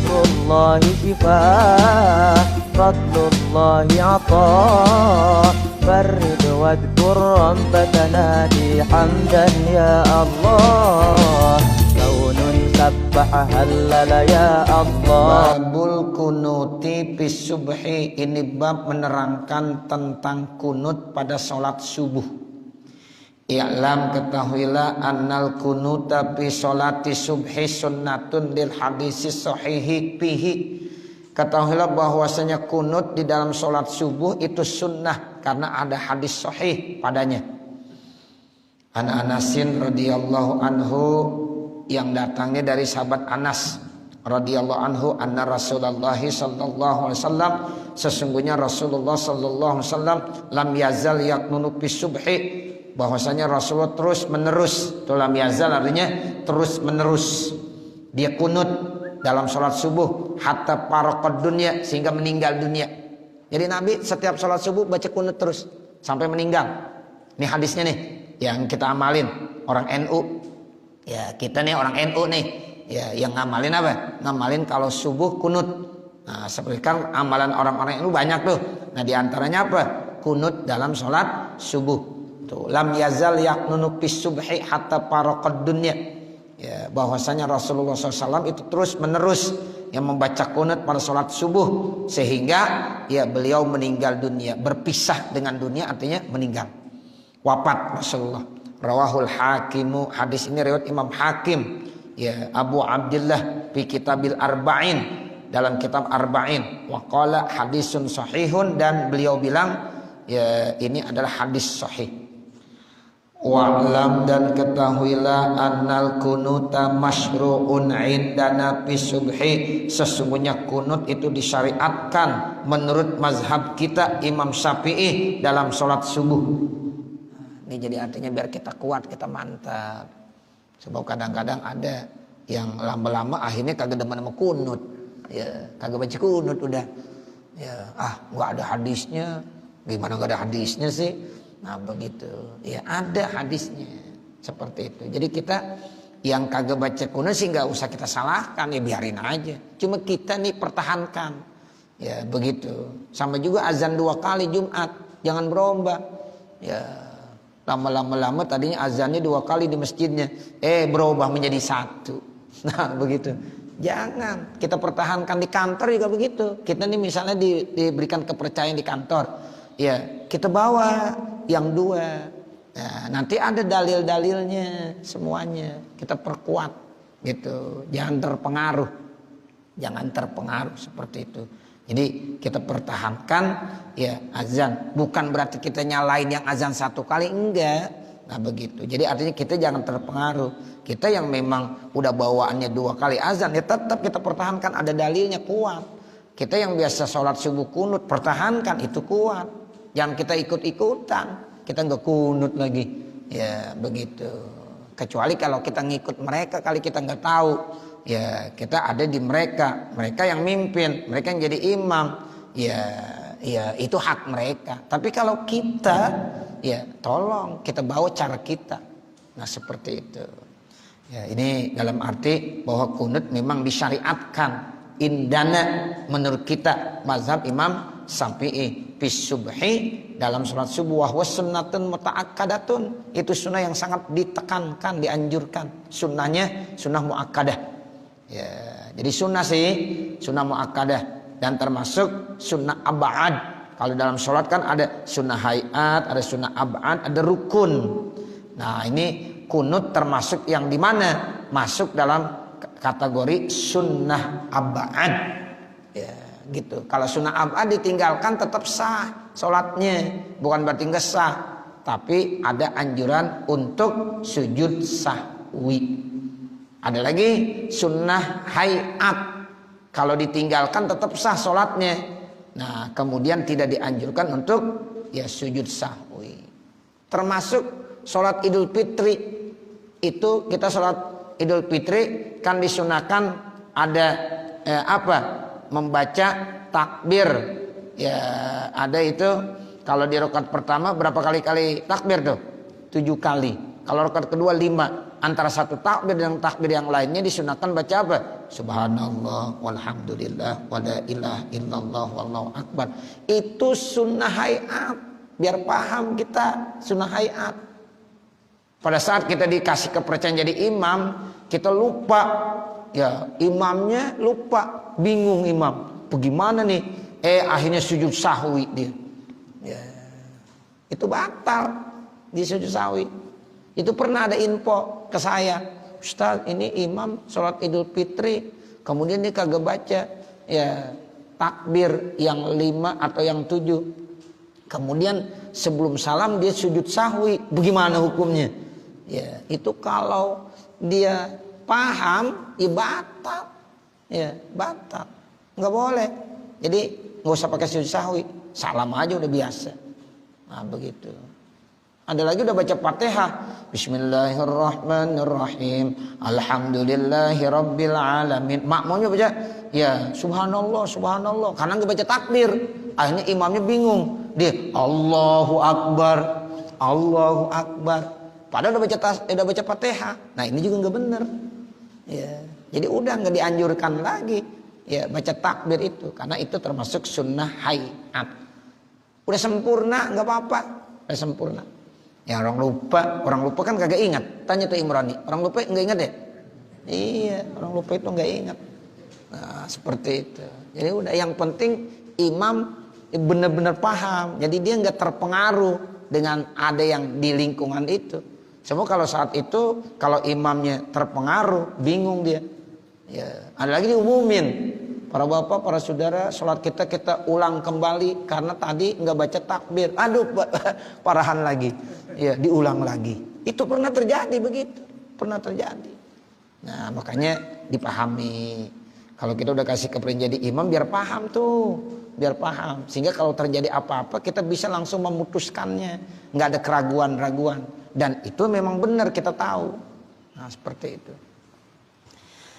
zikrullahi shifaa, fadlullahi ataa, farrid wadhkur rabbaka nadi hamdan ya Allah, kaunun sabbaha halala ya Allah. Babul kunuti bis subhi, ini bab menerangkan tentang kunut pada sholat subuh. I'lam, ketahuilah, annal kunuta fi sholati subhi sunnatun lil hadisi sahihi fihi. Ketahuilah bahwasanya kunut di dalam sholat subuh itu sunnah karena ada hadis sahih padanya. An Anasin radhiyallahu anhu, yang datangnya dari sahabat Anas radhiyallahu anhu, anna Rasulullah sallallahu alaihi wasallam, sesungguhnya Rasulullah sallallahu alaihi wasallam lam yazal yaqnunu bis subhi, bahwasanya Rasulullah terus menerus, lam yazal artinya terus menerus dia kunut dalam sholat subuh, hatta faraqad dunya, sehingga meninggal dunia. Jadi Nabi setiap sholat subuh baca kunut terus sampai meninggal. Ini hadisnya nih yang kita amalin orang NU. Ya kita nih orang NU nih, ya yang ngamalin apa? Ngamalin kalau subuh kunut. Nah seperti kan amalan orang-orang NU banyak tuh. Nah diantaranya apa? Kunut dalam sholat subuh. Tuh, lam yazal yaqnunu bis subhi hatta faraqad dunya. Ya, bahwasanya Rasulullah SAW itu terus menerus yang membaca kunut pada sholat subuh sehingga ya beliau meninggal dunia, berpisah dengan dunia, artinya meninggal, wafat Rasulullah. Rawahul Hakimu, hadis ini riwayat Imam Hakim, ya Abu Abdullah fi Kitabil Arba'in, dalam kitab Arba'in. Wa qala hadisun sahihun, dan beliau bilang ya ini adalah hadis sahih. Wa'lam, dan ketahuilah, annal kunuta masyru'un indana fi subhi, sesungguhnya kunut itu disyariatkan menurut mazhab kita Imam Syafi'i dalam sholat subuh. Ini jadi artinya biar kita kuat, kita mantap. Sebab kadang-kadang ada yang lama-lama akhirnya kagak demen sama kunut, ya kagak baca kunut udah, ya nggak ada hadisnya. Gimana nggak ada hadisnya sih? Nah begitu, ya ada hadisnya seperti itu. Jadi kita yang kagak baca kunut sih nggak usah kita salahkan, ya biarin aja. Cuma kita nih pertahankan, ya begitu. Sama juga azan 2 kali Jumat, jangan berubah. Ya lama-lama tadinya azannya 2 kali di masjidnya, berubah menjadi 1. Nah begitu. Jangan, kita pertahankan. Di kantor juga begitu. Kita nih misalnya diberikan kepercayaan di kantor, ya kita bawa yang 2. Nah, nanti ada dalil-dalilnya semuanya, kita perkuat gitu. Jangan terpengaruh seperti itu. Jadi kita pertahankan ya azan. Bukan berarti kita nyalain yang azan 1 kali, enggak. Nah begitu. Jadi artinya kita jangan terpengaruh. Kita yang memang udah bawaannya 2 kali azan, ya tetap kita pertahankan, ada dalilnya kuat. Kita yang biasa sholat subuh kunut, pertahankan, itu kuat. Jangan kita ikut-ikutan, kita nggak kunut lagi, ya begitu. Kecuali kalau kita ngikut mereka, kali kita nggak tahu, ya kita ada di mereka yang mimpin, mereka yang jadi imam, ya itu hak mereka. Tapi kalau kita, ya tolong kita bawa cara kita. Nah seperti itu. Ya ini dalam arti bahwa kunut memang disyariatkan indana menurut kita mazhab Imam Syafi'i bis subhi, dalam sholat subuh, wahwa sunnatun muta'akkadatun, itu sunnah yang sangat ditekankan, dianjurkan. Sunnahnya sunnah mu'akkadah, ya jadi sunnah sih sunnah mu'akkadah, dan termasuk sunnah ab'ad. Kalau dalam sholat kan ada sunnah hayat, ada sunnah ab'ad, ada rukun. Nah ini kunut termasuk yang dimana masuk dalam kategori sunnah ab'ad, ya gitu. Kalau sunnah ab'ad ditinggalkan tetap sah sholatnya, bukan berarti nggak sah, tapi ada anjuran untuk sujud sahwi. Ada lagi sunnah hayat, kalau ditinggalkan tetap sah sholatnya. Nah kemudian tidak dianjurkan untuk ya sujud sahwi. Termasuk sholat Idul Fitri, itu kita sholat Idul Fitri kan disunahkan ada membaca takbir, ya ada itu. Kalau di rakaat pertama berapa kali takbir tuh? 7 kali. Kalau rakaat kedua 5. antara satu takbir dan takbir yang lainnya disunahkan baca apa? Subhanallah walhamdulillah wala ilaha illallah wallahu akbar. Itu sunnah hayat. Biar paham kita sunnah hayat. Pada saat kita dikasih kepercayaan jadi imam, kita lupa. Ya, imamnya lupa, bingung imam. Bagaimana nih? Akhirnya sujud sahwi dia. Ya. Itu batal di sujud sahwi. Itu pernah ada info ke saya, Ustaz, ini imam sholat Idul Fitri, kemudian dia kagak baca ya takbir yang 5 atau yang 7. Kemudian sebelum salam dia sujud sahwi. Bagaimana hukumnya? Ya, itu kalau dia paham, ya batal. Ya, batal. Nggak boleh. Jadi nggak usah pakai sujud sahwi, salam aja udah biasa. Nah, begitu. Ada lagi udah baca Fatihah. Bismillahirrahmanirrahim. Alhamdulillahirabbil alamin. Makmumnya baca ya subhanallah subhanallah karena nggak baca takbir. Akhirnya imamnya bingung. Dia Allahu akbar. Allahu akbar. Padahal udah baca Fatihah. Nah, ini juga nggak benar. Ya. Jadi udah nggak dianjurkan lagi ya baca takbir itu karena itu termasuk sunnah hayat. Udah sempurna nggak apa-apa. Udah sempurna. Ya orang lupa kan kagak ingat. Tanya tuh Imrani, orang lupa nggak ingat ya? Iya, orang lupa itu nggak ingat. Nah, seperti itu. Jadi udah yang penting imam benar-benar paham. Jadi dia nggak terpengaruh dengan ada yang di lingkungan itu. Semua kalau saat itu kalau imamnya terpengaruh, bingung dia. Ya, ada lagi diumumin. Para bapak, para saudara, sholat kita ulang kembali karena tadi nggak baca takbir. Aduh, parahan lagi. Ya, diulang lagi. Itu pernah terjadi begitu, pernah terjadi. Nah, makanya dipahami. Kalau kita udah kasih kepercayaan jadi imam, biar paham tuh, biar paham. Sehingga kalau terjadi apa-apa, kita bisa langsung memutuskannya, nggak ada keraguan-raguan. Dan itu memang benar kita tahu. Nah, seperti itu.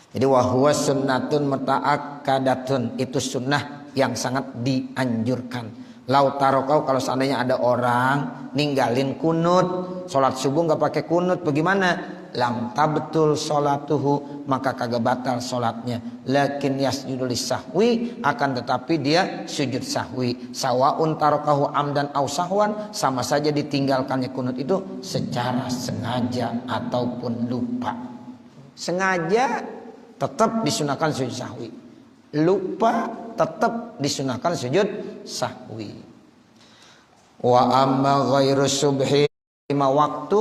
Jadi wahwa sunnatun muta'akkadatun, itu sunnah yang sangat dianjurkan. Lau tarokau, kalau seandainya ada orang ninggalin kunut, sholat subuh nggak pakai kunut, bagaimana? Lam tabtul sholatuhu, maka kagak batal sholatnya. Lakin yasjudu lisahwi, akan tetapi dia sujud sahwi. Sawaun tarokahu amdan au sahwan, sama saja ditinggalkannya kunut itu secara sengaja ataupun lupa. Sengaja tetap disunahkan sujud sahwi, lupa tetap disunahkan sujud sahwi. Wa amma ghairu subhi, 5 waktu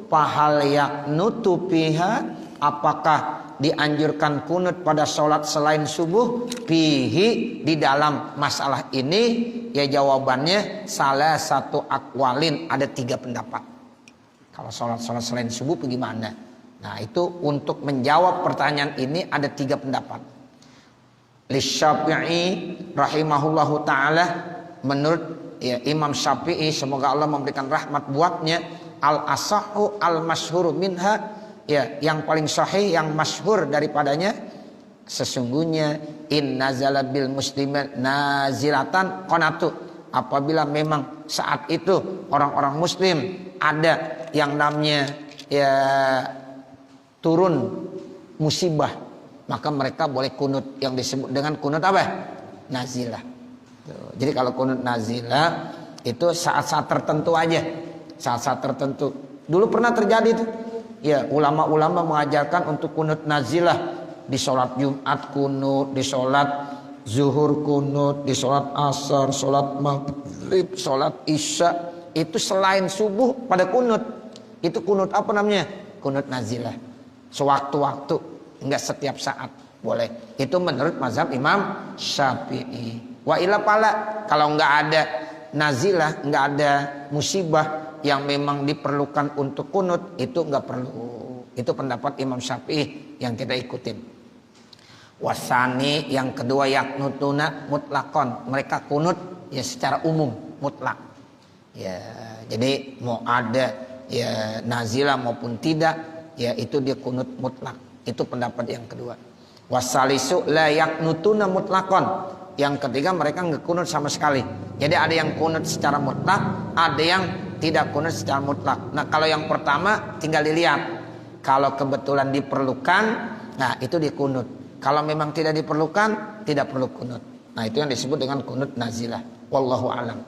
fahal yaknutu fiha, apakah dianjurkan kunut pada sholat selain subuh? Fihi, di dalam masalah ini ya jawabannya salah satu akwalin, ada 3 pendapat. Kalau sholat selain subuh bagaimana? Nah, itu untuk menjawab pertanyaan ini ada 3 pendapat. Lisyafi'i rahimahullahu ta'ala, menurut ya, Imam Syafi'i, semoga Allah memberikan rahmat buatnya, al-asahu al-masyhur minha, ya, yang paling sahih, yang masyhur daripadanya, sesungguhnya in nazala bil muslimin nazilatan qanatu, apabila memang saat itu orang-orang muslim ada yang namanya ya turun musibah, maka mereka boleh kunut yang disebut dengan kunut apa? Nazilah. Jadi kalau kunut nazilah itu saat-saat tertentu aja, saat-saat tertentu. Dulu pernah terjadi tuh. Ya, ulama-ulama mengajarkan untuk kunut nazilah di sholat Jumat kunut, di sholat zuhur kunut, di sholat asar, sholat maghrib, sholat isya. Itu selain subuh pada kunut. Itu kunut apa namanya? Kunut nazilah. Sewaktu-waktu, enggak setiap saat boleh. Itu menurut mazhab Imam Syafi'i. Wa ila pala, kalau enggak ada nazilah, enggak ada musibah yang memang diperlukan untuk kunut, itu enggak perlu. Itu pendapat Imam Syafi'i yang kita ikutin. Wasani, yang kedua, yaknutuna mutlakon, mereka kunut ya secara umum, mutlak. Ya, jadi mau ada ya nazilah maupun tidak, ya itu dia kunut mutlak. Itu pendapat yang kedua. Wasalisu la yaknutuna mutlakon, yang ketiga mereka nggak kunut sama sekali. Jadi ada yang kunut secara mutlak, ada yang tidak kunut secara mutlak. Nah, kalau yang pertama tinggal dilihat, Kalau kebetulan diperlukan, nah itu dikunut. Kalau memang tidak diperlukan, tidak perlu kunut. Nah itu yang disebut dengan kunut nazilah. Wallahu a'lam.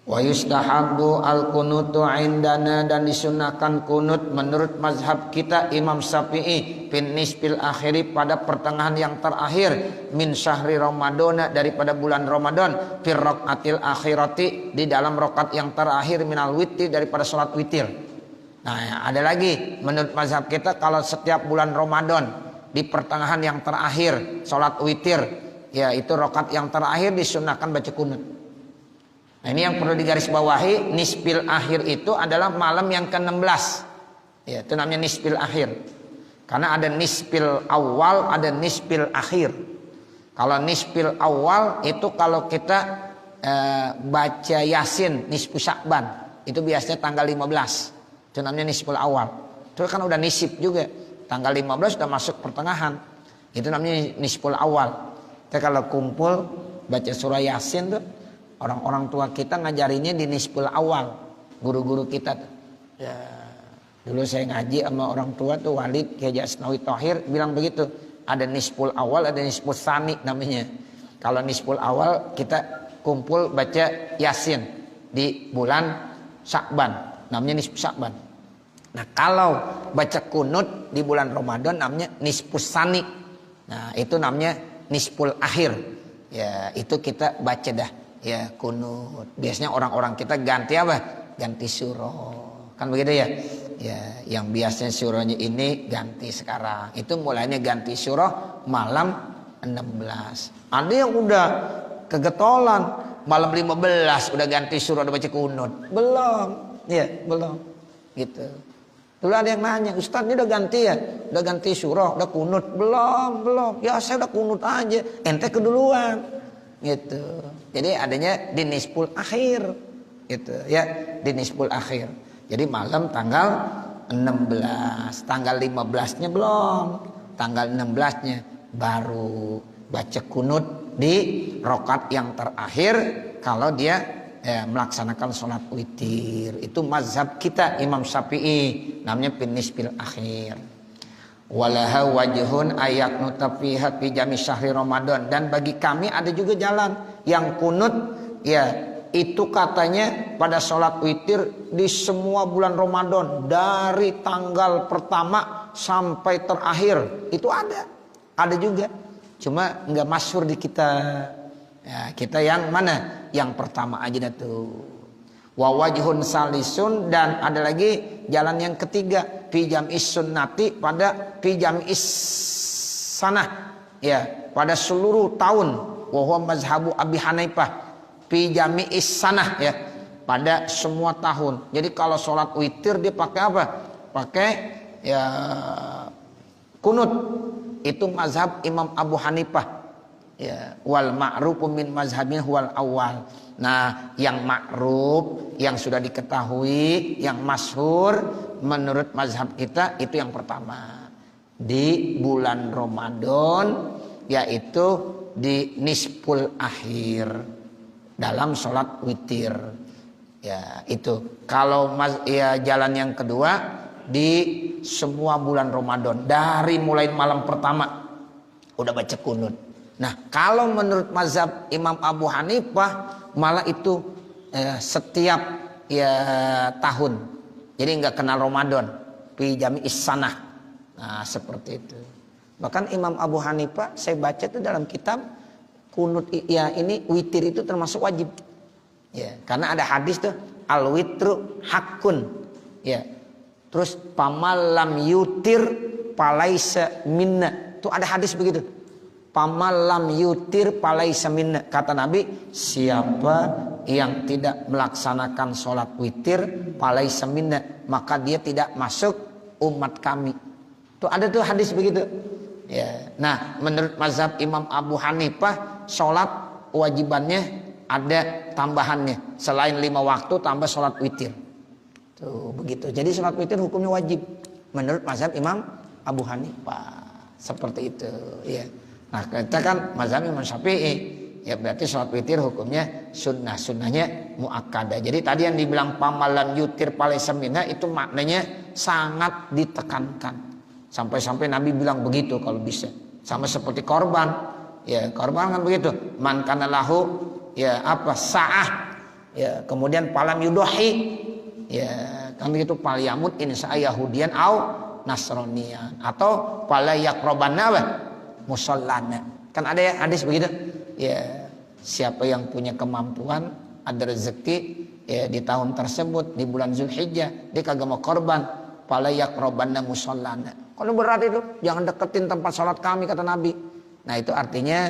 Wa yustahabbu al-kunutu indana, dan disunahkan kunut menurut mazhab kita Imam Syafi'i fin nisfil akhiri pada pertengahan yang terakhir min syahri Ramadan daripada bulan Ramadan fir raqatil akhirati di dalam rakaat yang terakhir minal witri daripada salat witir. Nah, ada lagi menurut mazhab kita kalau setiap bulan Ramadan di pertengahan yang terakhir salat witir, ya itu rakaat yang terakhir disunahkan baca kunut. Nah ini yang perlu digarisbawahi, nisfil akhir itu adalah malam yang ke-16. Ya, itu namanya nisfil akhir. Karena ada nisfil awal, ada nisfil akhir. Kalau nisfil awal itu kalau kita baca Yasin nisfu Sya'ban, itu biasanya tanggal 15. Itu namanya nisfil awal. Itu kan udah nisif juga. Tanggal 15 sudah masuk pertengahan. Itu namanya nisfil awal. Kita kalau kumpul baca surah Yasin tuh, orang-orang tua kita ngajarinnya di nisful awal, guru-guru kita tuh. Ya, dulu saya ngaji sama orang tua tuh Walid Kiai Asnawi Thohir bilang begitu. Ada nisful awal, ada nisful tsani namanya. Kalau nisful awal kita kumpul baca Yasin di bulan Sya'ban, namanya nisfu Sya'ban. Nah kalau baca kunut di bulan Ramadan namanya nisful tsani. Nah itu namanya nisful akhir. Ya itu kita baca dah. Ya kunut. Biasanya orang-orang kita ganti apa? Ganti surah. Kan begitu ya? Ya, yang biasanya surahnya ini ganti sekarang. Itu mulainya ganti surah malam 16. Ada yang udah kegetolan malam 15 udah ganti surah, udah baca kunut. Belum. Ya, belum. Gitu. Dulu ada yang nanya, "Ustaz, ini udah ganti ya? Udah ganti surah, udah kunut?" Belum. Ya, saya udah kunut aja. Ente keduluan. Gitu. Jadi adanya di nisful akhir gitu ya, di nisful akhir. Jadi malam tanggal 16, tanggal 15-nya belum, tanggal 16-nya baru baca kunut di rakaat yang terakhir kalau dia melaksanakan sholat witir. Itu mazhab kita Imam Syafi'i, namanya fin nisfil akhir. Walaha wajhun ayak nutafiha fi jami syahri Ramadan, dan bagi kami ada juga jalan yang kunut ya itu katanya pada sholat witir di semua bulan Ramadan dari tanggal pertama sampai terakhir itu ada juga, cuma nggak masyhur di kita ya, kita yang mana yang pertama aja dah tuh. Wa wajhun salisun, dan ada lagi jalan yang ketiga fi jam'is sunnati pada fi jam'is sanah ya pada seluruh tahun wa huwa mazhabu Abi Hanifah fi jam'is sanah ya pada semua tahun. Jadi kalau sholat witir dia pakai apa? Pakai ya kunut. Itu mazhab Imam Abu Hanifah ya, wal ma'ruf min mazhabin wal awal. Nah, yang ma'ruf, yang sudah diketahui, yang masyhur menurut mazhab kita itu yang pertama. Di bulan Ramadan, yaitu di nisful akhir dalam sholat witir. Ya, itu. Kalau ya jalan yang kedua di semua bulan Ramadan dari mulai malam pertama udah baca kunut. Nah, kalau menurut mazhab Imam Abu Hanifah malah itu setiap ya tahun. Jadi nggak kenal Ramadan. Fi jami'is sanah. Nah, seperti itu. Bahkan Imam Abu Hanifah saya baca itu dalam kitab kunut ya ini witir itu termasuk wajib. Ya, karena ada hadis tuh al witru hakun. Ya. Terus pamalam yutir palaisa minna. Tuh ada hadis begitu. Pamalam yutir palaisa minna. Kata Nabi, siapa yang tidak melaksanakan sholat witir palaisa minna, maka dia tidak masuk umat kami. Tuh ada tuh hadis begitu. Ya. Nah, menurut mazhab Imam Abu Hanifah, sholat wajibannya ada tambahannya. Selain 5 waktu tambah sholat witir. Tuh begitu. Jadi sholat witir hukumnya wajib menurut mazhab Imam Abu Hanifah. Seperti itu. Ya. Nah kita kan mazhab Imam Syafi'i, ya berarti sholat witir hukumnya sunnah, sunnahnya muakkadah. Jadi tadi yang dibilang pamalam yutir palaisa minna itu maknanya sangat ditekankan. Sampai-sampai Nabi bilang begitu kalau bisa. Sama seperti korban. Ya, korban kan begitu. Man kana lahu ya apa sa'ah. Ya, kemudian palam yudohi. Ya, kan begitu pal yamut insa yahudian au nasronian atau pala yakrobanna musallana. Kan ada ya hadis begitu. Ya, siapa yang punya kemampuan ada rezeki ya di tahun tersebut di bulan Zulhijjah dia kagak mau korban pala yakrobanna musallana. Kalau berat itu jangan deketin tempat sholat kami kata Nabi. Nah itu artinya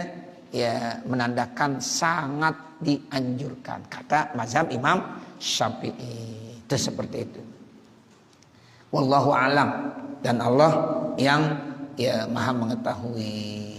ya menandakan sangat dianjurkan kata mazhab Imam Syafi'i. Itu seperti itu. Wallahu alam, dan Allah yang ya maha mengetahui.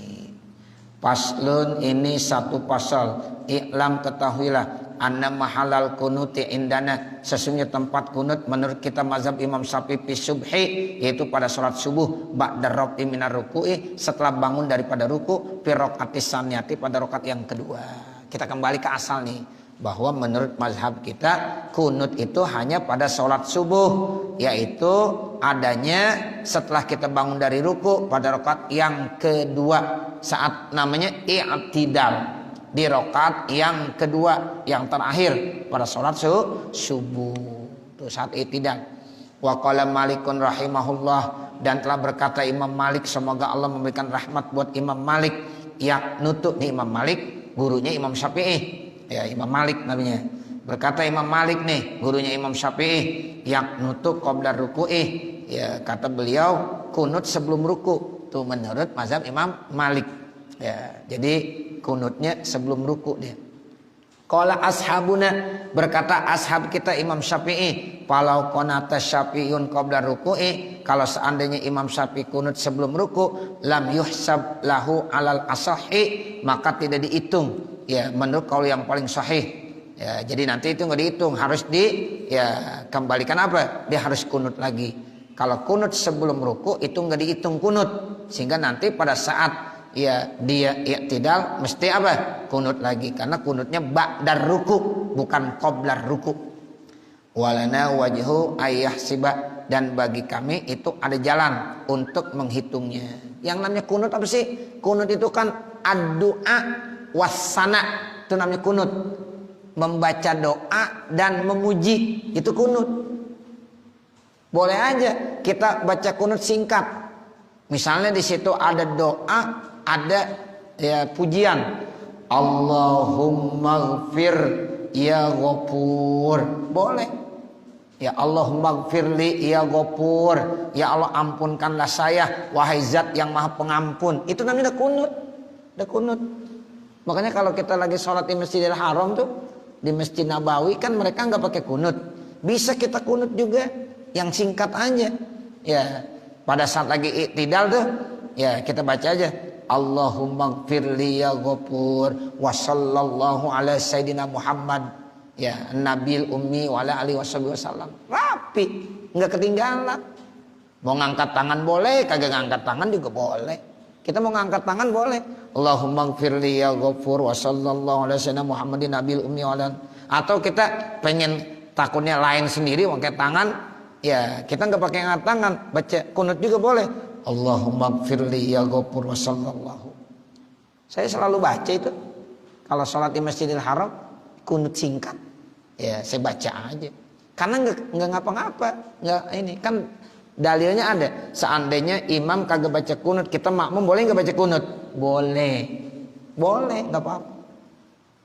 Paslun, ini satu pasal. I'lam, ketahuilah, anna mahalal kunuti indana, sesungguhnya tempat kunut menurut kita mazhab Imam Syafi'i fi subhi, yaitu pada salat subuh, ba'da raf'i minar ruku'i, setelah bangun daripada ruku, fi raqatis saniyati, pada rakaat yang kedua. Kita kembali ke asal nih, bahwa menurut mazhab kita kunut itu hanya pada sholat subuh, yaitu adanya setelah kita bangun dari ruku pada rakaat yang kedua, saat namanya i'tidal, di rakaat yang kedua yang terakhir pada sholat subuh itu saat i'tidal. Wa qala Malikun rahimahullah, dan telah berkata Imam Malik, semoga Allah memberikan rahmat buat Imam Malik, nutuk nih Imam Malik, gurunya Imam Syafi'i. Ya, Imam Malik namanya. Berkata Imam Malik nih, gurunya Imam Syafi'i, nutuk qabla ruku'i. Ya, kata beliau kunut sebelum ruku. Itu menurut mazhab Imam Malik. Ya, jadi kunutnya sebelum ruku dia. Qala ashabuna, berkata ashab kita Imam Syafi'i, falau qanata Syafi'un qabla ruku'i, kalau seandainya Imam Syafi'i kunut sebelum ruku, lam yuhsab lahu alal asahi, maka tidak dihitung. Ya, menurut kaul yang paling sahih. Ya, jadi nanti itu nggak dihitung, harus kembalikan apa? Dia harus kunut lagi. Kalau kunut sebelum ruku itu nggak dihitung kunut, sehingga nanti pada saat ya dia i'tidal mesti apa? Kunut lagi, karena kunutnya ba'dar ruku bukan qablar ruku. Walana wajhu ayyahsiba, dan bagi kami itu ada jalan untuk menghitungnya. Yang namanya kunut apa sih? Kunut itu kan ad-du'a wasana, itu namanya kunut. Membaca doa dan memuji, itu kunut. Boleh aja kita baca kunut singkat. Misalnya di situ ada doa, ada ya pujian. Allahumma ghfir ya ghafur. Boleh. Ya Allahumma ghfirli ya ghafur. Ya Allah ampunkanlah saya, wahai zat yang maha pengampun. Itu namanya kunut. Udah kunut. Makanya kalau kita lagi sholat di Masjidil Haram tuh, di Masjid Nabawi kan mereka nggak pakai kunut. Bisa kita kunut juga, yang singkat aja. Ya, pada saat lagi i'tidal tuh, ya kita baca aja. Allahumma gfirli ya ghafur wa sallallahu ala sayyidina Muhammad ya nabil ummi wa ala alihi wasallam. Rapi, nggak ketinggalan. Mau ngangkat tangan boleh, kagak ngangkat tangan juga boleh. Kita mau ngangkat tangan boleh. Allahumma gfirli ya ghafur wa sallallahu ala sayyidina Muhammadin nabil ummi wa ala. Atau kita pengen takutnya lain sendiri pakai tangan, ya kita nggak pakai ngangkat tangan, baca kunut juga boleh. Allahumma gfirli ya ghafur wa sallallahu. Saya selalu baca itu kalau sholat di Masjidil Haram, kunut singkat. Ya saya baca aja. Karena nggak ngapa-ngapa, nggak ini kan dalilnya ada. Seandainya imam kagak baca kunut, kita makmum boleh nggak baca kunut? Boleh, boleh, nggak apa-apa.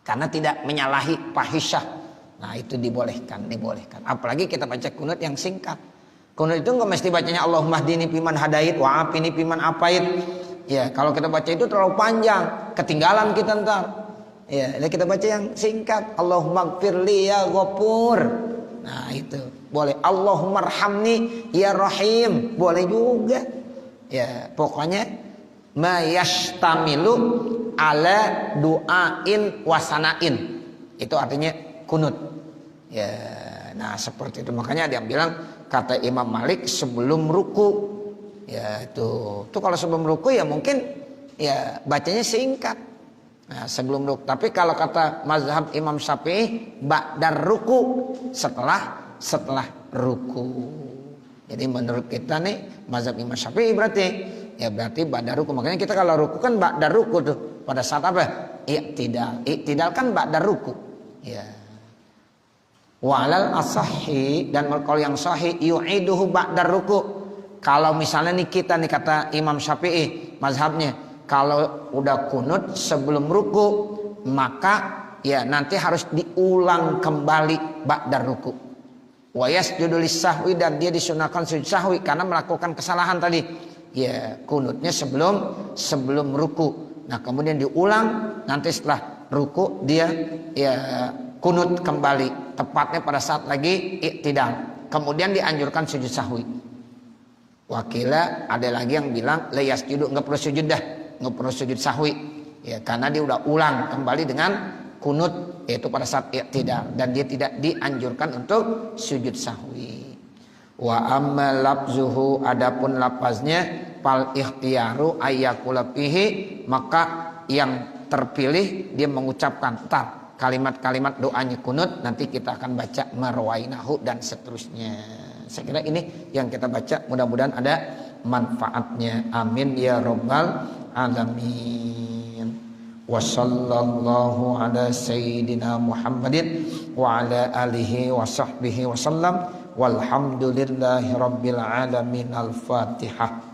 Karena tidak menyalahi fahisyah. Nah itu dibolehkan. Apalagi kita baca kunut yang singkat. Kunut itu nggak mesti bacanya Allahumma hdini fiman hadait wa afini fiman afait. Ya kalau kita baca itu terlalu panjang, ketinggalan kita ntar. Ya kita baca yang singkat. Allahumma gfirli ya ghafur. Nah itu boleh. Allahumma arhamni ya rahim, boleh juga. Ya pokoknya ma yastamilu ala du'ain wasanain, itu artinya kunut. Ya nah seperti itu. Makanya ada yang bilang kata Imam Malik sebelum ruku. Ya itu kalau sebelum ruku ya mungkin ya bacanya singkat. Nah, sebelum ruku. Tapi kalau kata mazhab Imam Syafi'i ba'dar ruku, setelah ruku. Jadi menurut kita nih mazhab Imam Syafi'i berarti ya berarti ba'da ruku. Makanya kita kalau ruku kan ba'da ruku tuh. Pada saat apa? Iktidal. Iktidal kan ba'da ruku. Ya. Walal asahi, dan kalau yang sahih yu'iduhu ba'da ruku. Kalau misalnya nih kita nih kata Imam Syafi'i mazhabnya, kalau udah kunut sebelum ruku maka ya nanti harus diulang kembali ba'da ruku. Wa yasjudu lis-sahwi, dan dia disunahkan sujud sahwi karena melakukan kesalahan tadi. Ya, kunutnya sebelum ruku. Nah, kemudian diulang nanti setelah ruku dia ya kunut kembali, tepatnya pada saat lagi iktidal. Kemudian dianjurkan sujud sahwi. Wakila ada lagi yang bilang la yasjudu, enggak perlu sujud dah, enggak perlu sujud sahwi. Ya, karena dia udah ulang kembali dengan kunut yaitu pada saat iktidal, dan dia tidak dianjurkan untuk sujud sahwi. Wa amma lafzuhu, adapun lafaznya fal ikhtiyaru ayyakula fihi, maka yang terpilih dia mengucapkan kalimat-kalimat doanya kunut, nanti kita akan baca marwainahu dan seterusnya. Saya kira ini yang kita baca, mudah-mudahan ada manfaatnya. Amin ya rabbal alamin. Wa sallallahu ala sayyidina Muhammadin wa ala alihi wa sahbihi wa sallam, walhamdulillahi rabbil alamin. Al-Fatihah.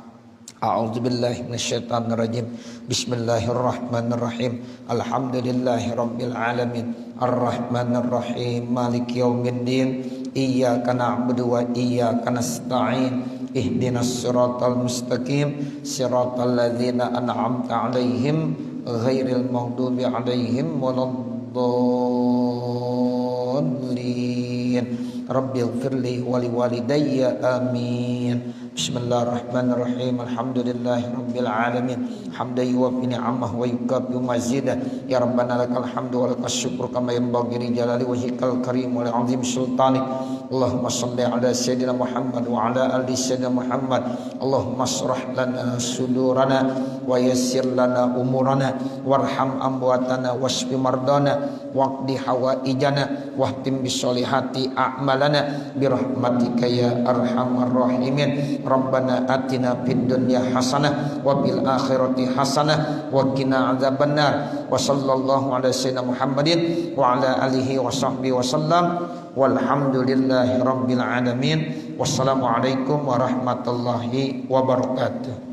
A'udzu billahi minasyaitonir rajim. Bismillahirrahmanirrahim. Alhamdulillahi rabbil alamin. Arrahmanir rahim. Maliki yaumiddin. Iyyaka na'budu wa iyyaka nasta'in. Ihdinas siratal mustaqim. Siratal ladzina an'amta 'alaihim ghairil maghdubi 'alaihim waladdallin. Rabbighfirli wa liwalidayya amin. Bismillahirrahmanirrahim. Alhamdulillahi rabbil alamin. Hamdan yuwaffi ni'amahu wa yukafi mazidah. Ya Rabbana lakal hamdu wa lakas syukru kama yanbaghi li jalali wajhikal karim wa li 'azimi sultanik. Allahumma shalli ala sayyidina Muhammad wa ala ali sayyidina Muhammad. Allahumma shrah lana sudurana wa yassir lana umurana warham amwatana washfi mardana waqdi hawaijana wahtim bisolihati a'malana birahmatika ya arhamar rahimin. Rabbana atina fid dunya hasanah wa fil akhirati hasanah wa qina adzabannar. Wa sallallahu ala sayyidina Muhammadin wa ala alihi wa sahbihi wa sallam, walhamdulillahi rabbil alamin. Wassalamualaikum warahmatullahi wabarakatuh.